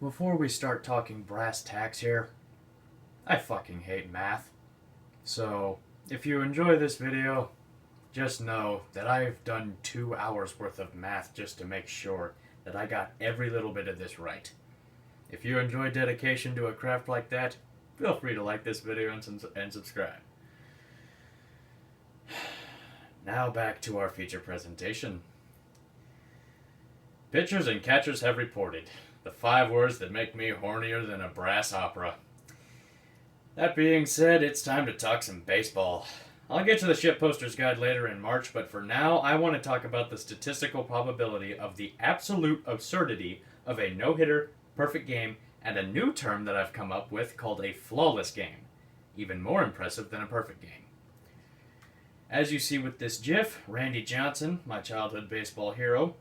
Before we start talking brass tacks here, I fucking hate math. So, if you enjoy this video, just know that I've done 2 hours worth of math just to make sure that I got every little bit of this right. If you enjoy dedication to a craft like that, feel free to like this video and subscribe. Now back to our feature presentation. Pitchers and catchers have reported the 5 words that make me hornier than a brass opera. That being said, it's time to talk some baseball. I'll get to the ship posters guide later in March, but for now, I want to talk about the statistical probability of the absolute absurdity of a no-hitter, perfect game, and a new term that I've come up with called a flawless game. Even more impressive than a perfect game. As you see with this GIF, Randy Johnson, my childhood baseball hero,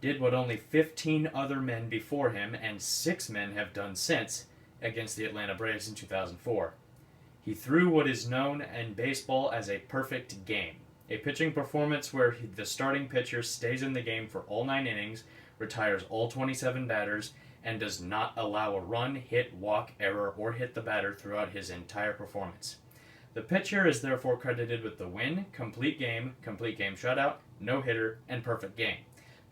did what only 15 other men before him and 6 men have done since against the Atlanta Braves in 2004. He threw what is known in baseball as a perfect game, a pitching performance where the starting pitcher stays in the game for all 9 innings, retires all 27 batters, and does not allow a run, hit, walk, error, or hit the batter throughout his entire performance. The pitcher is therefore credited with the win, complete game shutout, no-hitter, and perfect game.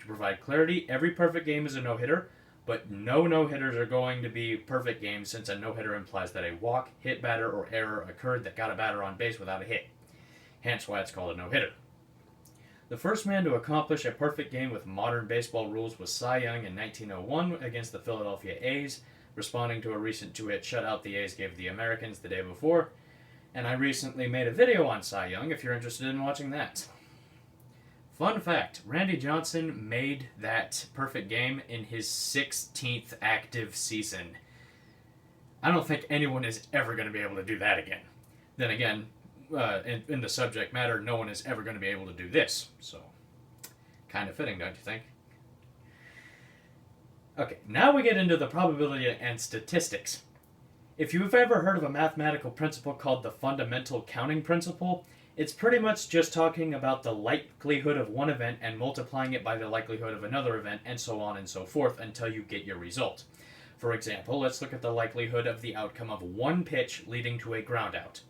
To provide clarity, every perfect game is a no-hitter, but no no-hitters are going to be perfect games since a no-hitter implies that a walk, hit batter, or error occurred that got a batter on base without a hit. Hence why it's called a no-hitter. The first man to accomplish a perfect game with modern baseball rules was Cy Young in 1901 against the Philadelphia A's, responding to a recent 2-hit shutout the A's gave the Americans the day before. And I recently made a video on Cy Young if you're interested in watching that. Fun fact, Randy Johnson made that perfect game in his 16th active season. I don't think anyone is ever going to be able to do that again. Then again, in the subject matter, no one is ever going to be able to do this. So, kind of fitting, don't you think? Okay, now we get into the probability and statistics. If you've ever heard of a mathematical principle called the fundamental counting principle, it's pretty much just talking about the likelihood of one event and multiplying it by the likelihood of another event, and so on and so forth until you get your result. For example, let's look at the likelihood of the outcome of one pitch leading to a ground out.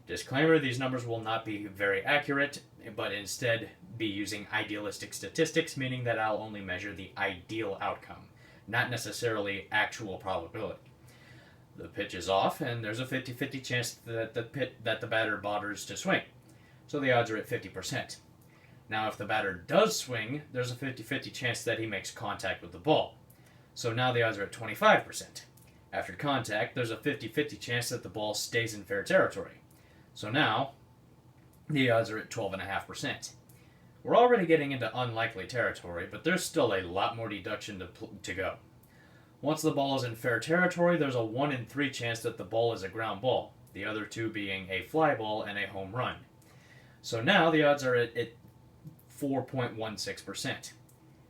Disclaimer, these numbers will not be very accurate, but instead be using idealistic statistics, meaning that I'll only measure the ideal outcome, not necessarily actual probability. The pitch is off, and there's a 50-50 chance that the batter bothers to swing. So the odds are at 50%. Now, if the batter does swing, there's a 50-50 chance that he makes contact with the ball. So now the odds are at 25%. After contact, there's a 50-50 chance that the ball stays in fair territory. So now, the odds are at 12.5%. We're already getting into unlikely territory, but there's still a lot more deduction to go. Once the ball is in fair territory, there's a 1 in 3 chance that the ball is a ground ball, the other 2 being a fly ball and a home run. So now the odds are at 4.16%.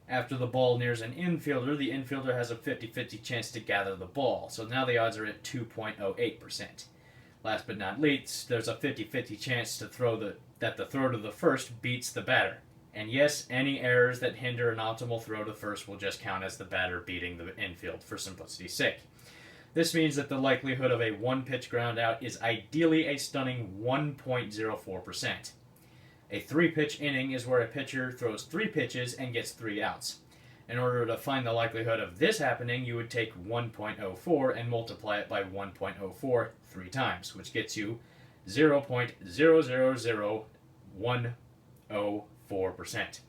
After the ball nears an infielder, the infielder has a 50-50 chance to gather the ball, so now the odds are at 2.08%. Last but not least, there's a 50-50 chance that the throw to the first beats the batter. And yes, any errors that hinder an optimal throw to first will just count as the batter beating the infield for simplicity's sake. This means that the likelihood of a one-pitch ground out is ideally a stunning 1.04%. A 3-pitch inning is where a pitcher throws 3 pitches and gets 3 outs. In order to find the likelihood of this happening, you would take 1.04 and multiply it by 1.04 3 times, which gets you 0.000104%.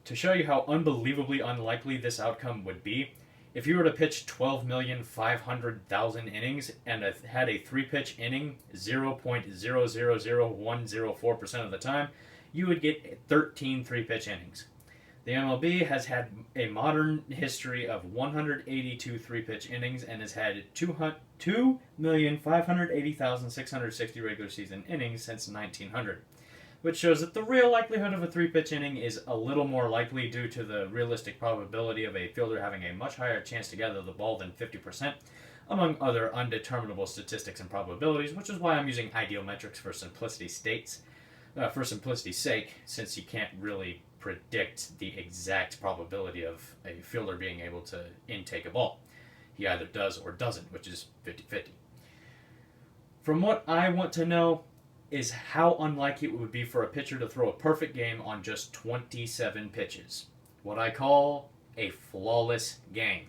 To show you how unbelievably unlikely this outcome would be, if you were to pitch 12,500,000 innings and had a 3-pitch inning 0.000104% of the time, you would get 13 3-pitch innings. The MLB has had a modern history of 182 3-pitch innings and has had 2,580,660 regular season innings since 1900, which shows that the real likelihood of a 3-pitch inning is a little more likely due to the realistic probability of a fielder having a much higher chance to gather the ball than 50%, among other undeterminable statistics and probabilities, which is why I'm using ideal metrics for simplicity's sake, since you can't really predict the exact probability of a fielder being able to intake a ball. he either does or doesn't, which is 50-50. From what I want to know is how unlikely it would be for a pitcher to throw a perfect game on just 27 pitches. What I call a flawless game.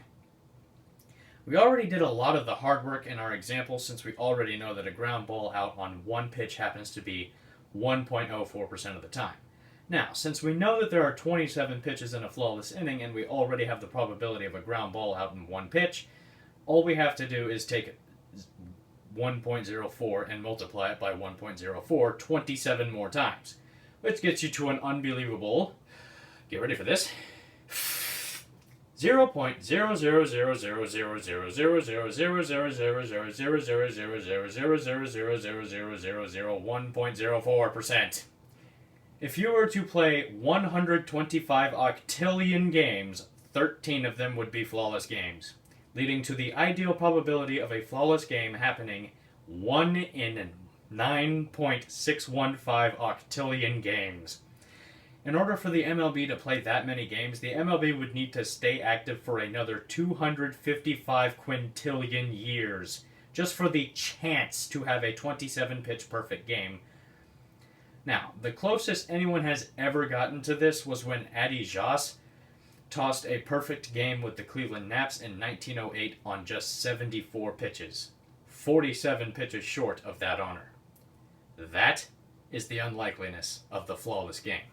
We already did a lot of the hard work in our example since we already know that a ground ball out on one pitch happens to be 1.04% of the time. Now, since we know that there are 27 pitches in a flawless inning and we already have the probability of a ground ball out in one pitch, all we have to do is take 1.04 and multiply it by 1.04 27 more times, which gets you to an unbelievable, get ready for this, 0.00000000000000000000000000000000000000000000000000000000000000000000000000000000000000000000000000000000000000000000000000000000000000000000000000000000000000000000000000000000000000000000000000000000000000000000000000000000000000000000000000000000000000000000000000000000000000000000000000000000000000000000000000000000000000000000000000000000000000000000000000000000000000000000000000000000000000000000000000000000000000000000000000000 of them would be flawless games, leading to the ideal probability of a flawless games, leading to the ideal probability of a flawless game happening 1 in 9.615 octillion games. In order for the MLB to play that many games, the MLB would need to stay active for another 255 quintillion years, just for the chance to have a 27-pitch perfect game. Now, the closest anyone has ever gotten to this was when Addie Joss tossed a perfect game with the Cleveland Naps in 1908 on just 74 pitches. 47 pitches short of that honor. That is the unlikeliness of the flawless game.